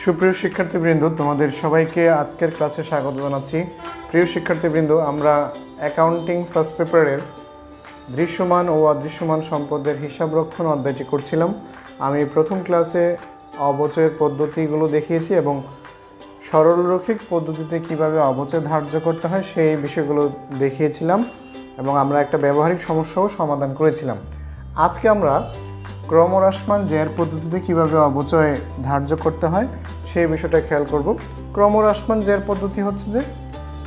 সুপ্রিয় শিক্ষার্থীবৃন্দ, তোমাদের সবাইকে আজকের ক্লাসে স্বাগত জানাচ্ছি। প্রিয় শিক্ষার্থীবৃন্দ, আমরা অ্যাকাউন্টিং ফার্স্ট পেপারের দৃশ্যমান ও অদৃশ্যমান সম্পদের হিসাবরক্ষণ অধ্যায়টি করছিলাম। আমি প্রথম ক্লাসে অবচয়ের পদ্ধতিগুলো দেখিয়েছি এবং সরলরৈখিক পদ্ধতিতে কিভাবে অবচয় ধার্য করতে হয় সেই বিষয়গুলো দেখিয়েছিলাম এবং আমরা একটা ব্যবহারিক সমস্যাও সমাধান করেছিলাম। আজকে আমরা ক্রমহ্রাসমান জ্যার পদ্ধতিতে কিভাবে অবচয় ধার্য করতে হয় সেই বিষয়টা খেয়াল করব। ক্রমহ্রাসমান জ্যার পদ্ধতি হচ্ছে যে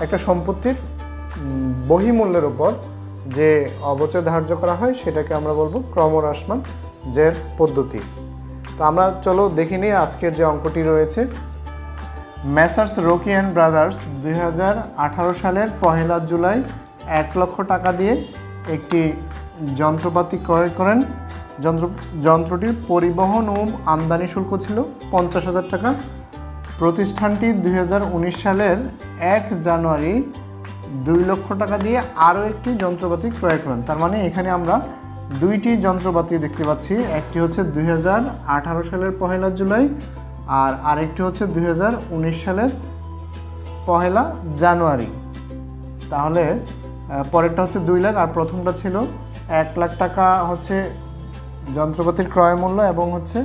একটা সম্পত্তির বহিমূল্যের উপর যে অবচয় ধার্য করা হয় সেটাকে আমরা বলবো ক্রমহ্রাসমান জ্যার পদ্ধতি। তো আমরা চলো দেখে নিই আজকের যে অঙ্কটি রয়েছে। মেসার্স রকি অ্যান্ড ব্রাদার্স 2018 সালের 1 জুলাই 1 লক্ষ টাকা দিয়ে একটি যন্ত্রপাতি ক্রয় করেন। যন্ত্রটির পরিবহন ও আমদানি শুল্ক ছিল 50,000 টাকা। প্রতিষ্ঠানটি 2019 সালের 1 জানুয়ারি 2 লক্ষ টাকা দিয়ে আরও একটি যন্ত্রপাতি ক্রয় করেন। তার মানে এখানে আমরা দুইটি যন্ত্রপাতি দেখতে পাচ্ছি, একটি হচ্ছে 2018 সালের 1 জুলাই আর আরেকটি হচ্ছে 2019 সালের 1 জানুয়ারি। তাহলে পরেরটা হচ্ছে 2 লাখ আর প্রথমটা ছিল 1 লাখ টাকা হচ্ছে যন্ত্রপাতির ক্রয় মূল্য এবং হচ্ছে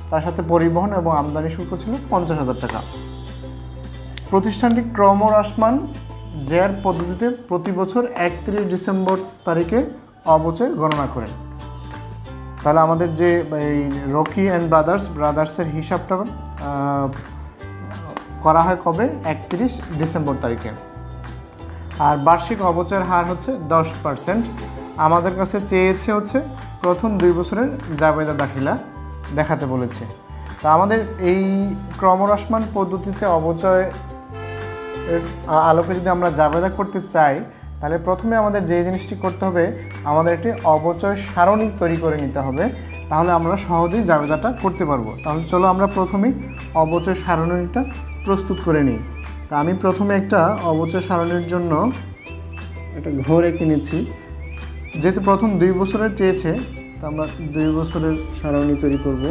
তার সাথে পরিবহন এবং আমদানি শুল্ক ছিল 50,000 টাকা। প্রতিষ্ঠানটি ক্রমহ্রাসমান জ্যার পদ্ধতিতে প্রতি বছর 31 ডিসেম্বর তারিখে অবচয় গণনা করেন। তাহলে আমাদের যে এই রকি অ্যান্ড ব্রাদার্সের হিসাবটা করা হয় কবে? 31 ডিসেম্বর তারিখে। আর বার্ষিক অবচয়ের হার হচ্ছে 10%। আমাদের কাছে চেয়েছে হচ্ছে প্রথম 2 বছরের জাবেদা দাখিলা দেখাতে বলেছে। তা আমাদের এই ক্রমহ্রাসমান পদ্ধতিতে অবচয় আলোকে যদি আমরা জাবেদা করতে চাই তাহলে প্রথমে আমাদের যে জিনিসটি করতে হবে, আমাদের একটি অবচয় সারণী তৈরি করে নিতে হবে, তাহলে আমরা সহজেই জাবেদাটা করতে পারবো। তাহলে চলো আমরা প্রথমেই অবচয় সারণীটা প্রস্তুত করে নিই। তা আমি প্রথমে একটা অবচয় সারণীর জন্য একটা ঘর এঁকে নিচ্ছি। যেহেতু প্রথম 2 বছরের চেয়েছে, তা আমরা 2 বছরের সারণী তৈরি করব।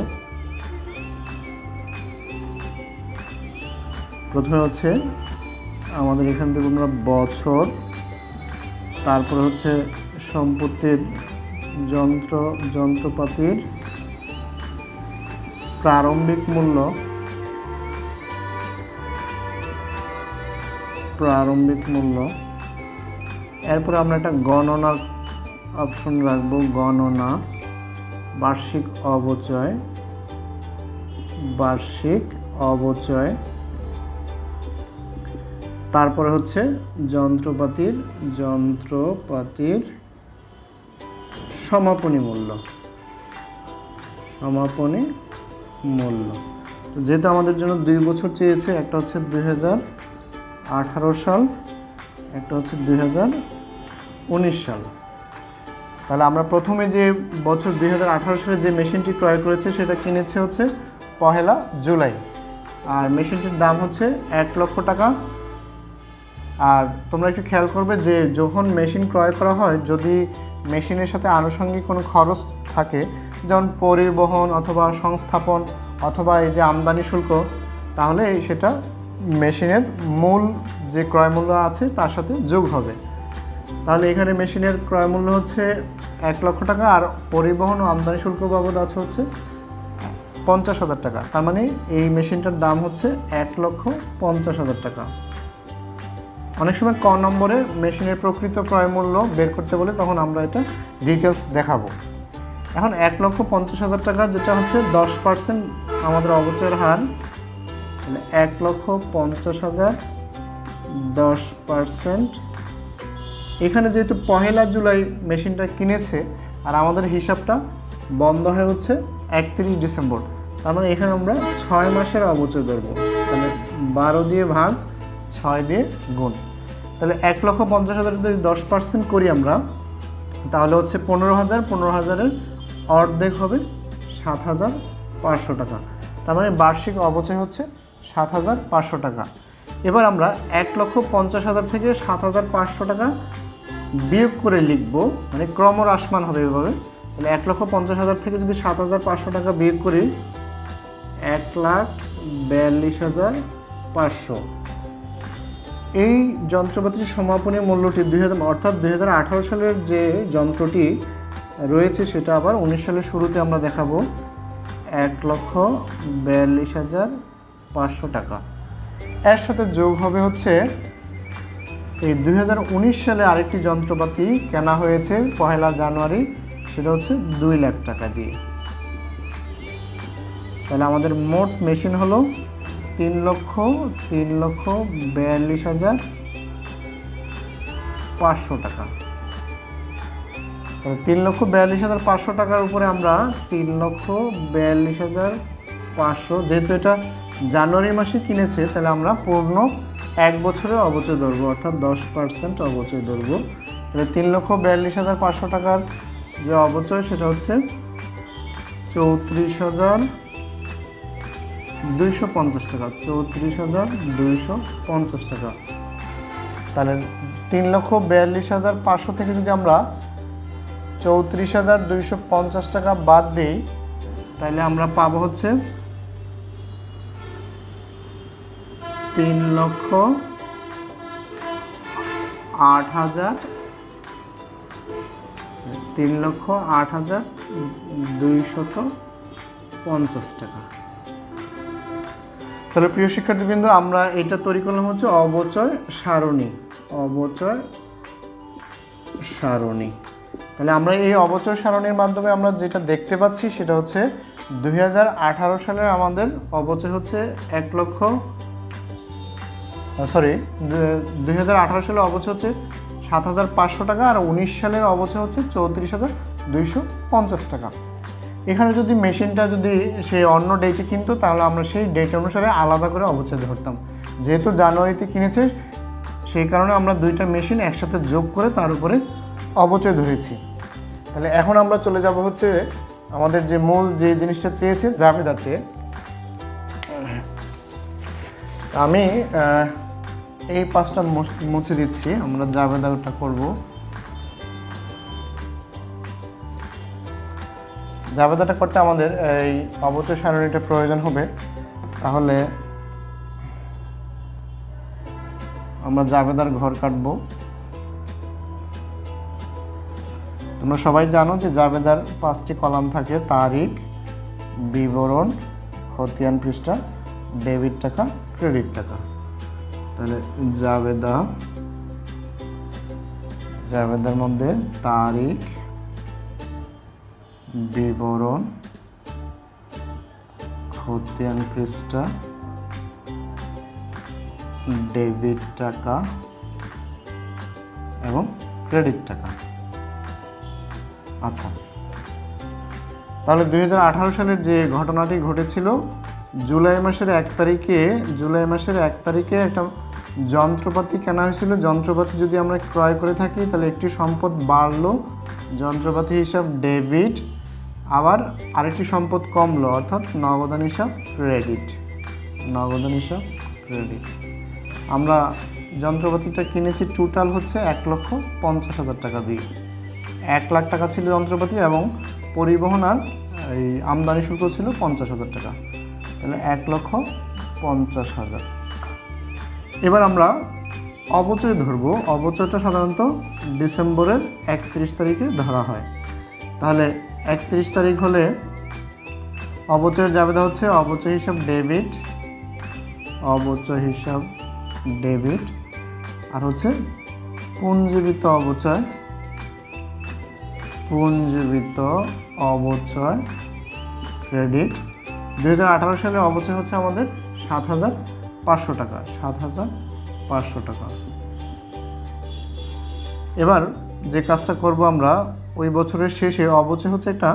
প্রথমে হচ্ছে আমাদের এখান থেকে আমরা বছর, তারপর হচ্ছে সম্পত্তির যন্ত্রপাতির প্রারম্ভিক মূল্য, এরপর আমরা একটা গণনার অপশন রাখবো, গণনা, বার্ষিক অবচয়, তারপরে হচ্ছে যন্ত্রপাতির সমাপনী মূল্য। তো যেহেতু আমাদের জন্য 2 বছর চেয়েছে, একটা হচ্ছে 2018 সাল, একটা হচ্ছে 2019 সাল। তাহলে আমরা প্রথমে যে বছর 2018 সালে যে মেশিনটি ক্রয় করেছে সেটা কিনেছে হচ্ছে 1 জুলাই, আর মেশিনটির দাম হচ্ছে 1 লক্ষ টাকা। আর তোমরা একটু খেয়াল করবে যে যখন মেশিন ক্রয় করা হয়, যদি মেশিনের সাথে আনুষঙ্গিক কোনো খরচ থাকে, যেমন পরিবহন অথবা সংস্থাপন অথবা এই যে আমদানি শুল্ক, তাহলে সেটা মেশিনের মূল যে ক্রয় মূল্য আছে তার সাথে যোগ হবে। তাহলে এখানে মেশিনের ক্রয় মূল্য হচ্ছে 1 লক্ষ টাকা আর পরিবহন ও আমদানি শুল্ক বাবদ আছে হচ্ছে 50,000 টাকা। তার মানে এই মেশিনটার দাম হচ্ছে 1,50,000 টাকা। অনেক সময় ক নম্বরে মেশিনের প্রকৃত ক্রয় মূল্য বের করতে বলে, তখন আমরা এটা ডিটেলস দেখাবো। এখন 1,50,000 টাকা যেটা হচ্ছে 10% আমাদের অবচয়ের হার, 1,50,000 10%। এখানে যেহেতু 1 জুলাই মেশিনটা কিনেছে আর আমাদের হিসাবটা বন্ধ হয়ে হচ্ছে 31 ডিসেম্বর, তার মানে এখানে আমরা 6 মাসের অবচয় ধরবো। তাহলে 12 দিয়ে ভাগ, 6 দিয়ে গুণ। তাহলে 1,50,000 যদি 10% করি আমরা, তাহলে হচ্ছে 15,000 অর্ধেক হবে 7,500 টাকা। তার মানে বার্ষিক অবচয় হচ্ছে 7,500 টাকা। এবার আমরা 1,50,000 থেকে 7,500 টাকা বিয়োগ করে লিখব, মানে ক্রমহ্রাসমান হবে এভাবে। তাহলে 1,50,000 থেকে যদি 7,500 টাকা বিয়োগ করি, 1,50,000 42,500। এই যন্ত্রপাতির সমাপনী মূল্যটি 2000 অর্থাৎ 2018 সালের যে যন্ত্রটি রয়েছে সেটা আবার 19 সালের শুরুতে আমরা দেখাবো 1,42,500 টাকা। এর সাথে যোগ হবে হচ্ছে এই 2019 সালে আরেকটি যন্ত্রপাতি কেনা হয়েছে 1 জানুয়ারি, সেটা হচ্ছে 2 লাখ টাকা দিয়ে। তাহলে আমাদের মোট মেশিন হলো 3,42,500 টাকা। তাহলে 3,42,500 টাকার উপরে আমরা 3,42,500, যেহেতু এটা জানুয়ারি মাসে কিনেছে তাহলে আমরা পূর্ণ 1 বছরের অবচয় ধরবো, অর্থাৎ 10% অবচয় ধরবো। তাহলে 3,42,500 টাকার যে অবচয় সেটা হচ্ছে 34,250 টাকা, 34,250 টাকা। তাহলে 3,42,500 থেকে যদি আমরা 34,250 টাকা বাদ দিই তাহলে আমরা পাবো হচ্ছে 3,08,250 টাকা। তাহলে প্রিয় শিক্ষার্থীবৃন্দ, আমরা এটা তৈরি করলাম হচ্ছে অবচয় সারণী। তাহলে আমরা এই অবচয় সারণীর মাধ্যমে আমরা যেটা দেখতে পাচ্ছি সেটা হচ্ছে 2018 সালের আমাদের অবচয় হচ্ছে 2018 সালের অবচয় হচ্ছে 7,500 টাকা, আর 19 সালের অবচয় হচ্ছে 34,250 টাকা। এখানে যদি মেশিনটা যদি সে অন্য ডেটে কিনতো তাহলে আমরা সেই ডেট অনুসারে আলাদা করে অবচয় ধরতাম। যেহেতু জানুয়ারিতে কিনেছে সেই কারণে আমরা দুইটা মেশিন একসাথে যোগ করে তার উপরে অবচয় ধরেছি। তাহলে এখন আমরা চলে যাব হচ্ছে আমাদের যে মূল যে জিনিসটা চেয়েছে জাবেদাতে। আমি এই পাঁচটা মুছে দিচ্ছি, আমরা জাবেদাটা করব। জাবেদাটা করতে আমাদের এই অবচয় সারণীটা প্রয়োজন হবে। তাহলে আমরা জাবেদার ঘর কাটব। তোমরা সবাই জানো যে জাবেদার 5টি কলাম থাকে: তারিখ, বিবরণ, খতিয়ান পৃষ্ঠা, ডেবিট টাকা, ক্রেডিট টাকা। তাহলে জাবেদার মধ্যে তারিখ, বিবরণ, খতিয়ান পৃষ্ঠা, ডেবিট টাকা এবং ক্রেডিট টাকা। আচ্ছা, তাহলে 2018 সালের যে ঘটনাটি ঘটেছিল, জুলাই মাসের 1 তারিখে একটা যন্ত্রপাতি কেনা হয়েছিল। যন্ত্রপাতি যদি আমরা ক্রয় করে থাকি তাহলে একটি সম্পদ বাড়লো, যন্ত্রপাতি হিসাব ডেবিট, আবার আরেকটি সম্পদ কমলো, অর্থাৎ নগদান হিসাব ক্রেডিট। আমরা যন্ত্রপাতিটা কিনেছি টোটাল হচ্ছে 1,50,000 টাকা দিয়ে। 1 লাখ টাকা ছিল যন্ত্রপাতি এবং পরিবহন আর এই আমদানি শুল্ক ছিল 50,000 টাকা। তাহলে 1,50,000। এবার আমরা অবচয় ধরব। অবচয়টা সাধারণত ডিসেম্বরের 31 তারিখে ধরা হয়। তাহলে 31 তারিখ হলে অবচয়ের জাবেদা হচ্ছে অবচয় হিসাব ডেবিট, আর হচ্ছে পুঞ্জীবিত অবচয় ক্রেডিট। 2018 সালে অবচয় হচ্ছে আমাদের 7,500 টাকা। এবার যে কাজটা করব আমরা, ওই বছরের শেষে অবচয় হচ্ছে একটা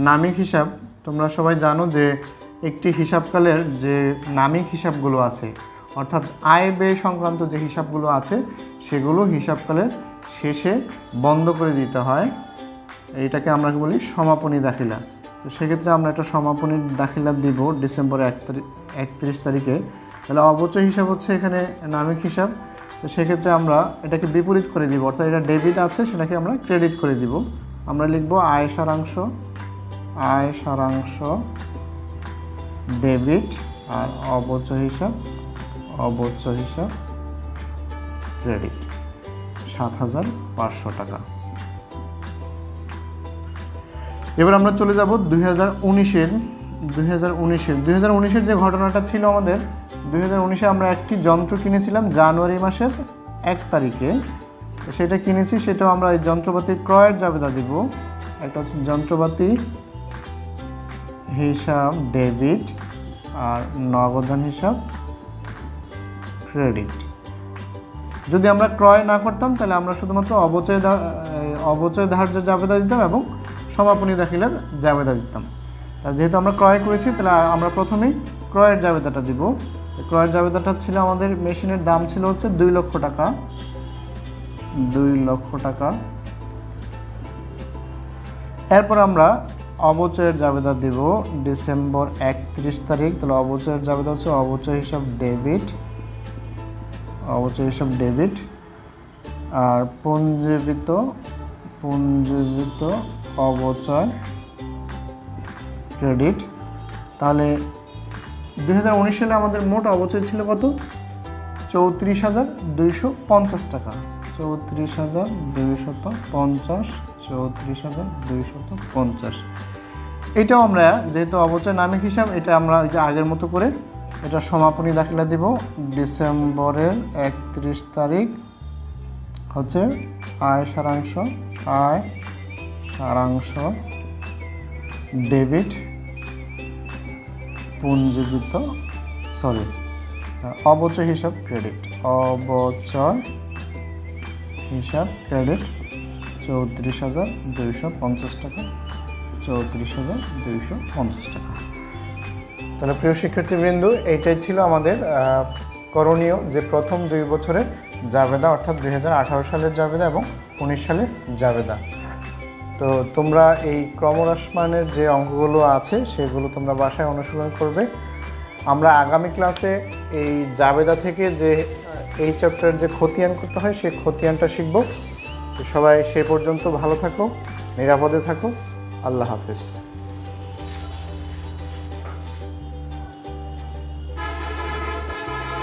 নামিক হিসাব। তোমরা সবাই জানো যে একটি হিসাবকালের যে নামিক হিসাবগুলো আছে, অর্থাৎ আয় ব্যয় সংক্রান্ত যে হিসাবগুলো আছে সেগুলো হিসাবকালের শেষে বন্ধ করে দিতে হয়। এইটাকে আমরা বলি সমাপনী দাখিলা। তো সেক্ষেত্রে আমরা একটা সমাপনী দাখিলা দিব ডিসেম্বরের 31 তারিখে। তাহলে অবচয় হিসাব হচ্ছে এখানে নামিক হিসাব। তো সেক্ষেত্রে আমরা এটাকে বিপরীত করে দিব, অর্থাৎ এটা ডেবিট আছে সেটাকে আমরা ক্রেডিট করে দিব। আমরা লিখব আয় সারাংশ ডেবিট, আর অবচয় হিসাব ক্রেডিট 7,500 টাকা। এবার আমরা চলে যাব 2019-এর যে ঘটনাটা ছিল আমাদের 2019-এ আমরা একটি যন্ত্র কিনেছিলাম জানুয়ারি মাসের 1 তারিখে। সেটা কিনেছি, সেটাও আমরা এই যন্ত্রপাতির ক্রয়ের জাবেদা দিব। একটা হচ্ছে যন্ত্রপাতি হিসাব ডেবিট আর নগদান হিসাব ক্রেডিট। যদি আমরা ক্রয় না করতাম তাহলে আমরা শুধুমাত্র অবচয় ধার্য জাবেদা দিতাম এবং সমাপনী দাখিলের জাবেদা দিতাম। তার যেহেতু আমরা ক্রয় করেছি তাহলে আমরা প্রথমেই ক্রয়ের জাবেদাটা দিব। ক্রয়ের জাবেদাটা ছিল আমাদের মেশিনের দাম ছিল হচ্ছে 2 লক্ষ টাকা। 2 লক্ষ টাকা। এরপর আমরা অবচয়ের জাবেদা দিব ডিসেম্বর 31 তারিখ। তাহলে অবচয়ের জাবেদা হচ্ছে অবচয় হিসাব ডেবিট আর পঞ্জীবিত অবচয় ক্রেডিট। তাহলে 2019 সালে আমাদের মোট অবচয় ছিল কত? 34,250 টাকা। 34,250। এটাও আমরা যেহেতু অবচয় নামিক হিসাব, এটা আমরা যে আগের মতো করে এটা সমাপনী দাখিলা দিব ডিসেম্বরের 31 তারিখ। হচ্ছে আয় সারাংশ ডেবিট অবচয় হিসাব ক্রেডিট। 34,250 টাকা। 34,250 টাকা। তাহলে প্রিয় শিক্ষার্থীবৃন্দ, এইটাই ছিল আমাদের করণীয় যে প্রথম 2 বছরের জাবেদা, অর্থাৎ 2018 সালের জাবেদা এবং 19 সালের জাবেদা। তো তোমরা এই ক্রমহ্রাসমানের যে অঙ্কগুলো আছে সেগুলো তোমরা বাসায় অনুশীলন করবে। আমরা আগামী ক্লাসে এই জাবেদা থেকে যে এই চ্যাপ্টারের যে খতিয়ান করতে হয় সেই খতিয়ানটা শিখব। তো সবাই সে পর্যন্ত ভালো থাকো, নিরাপদে থাকো। আল্লাহ হাফেজ।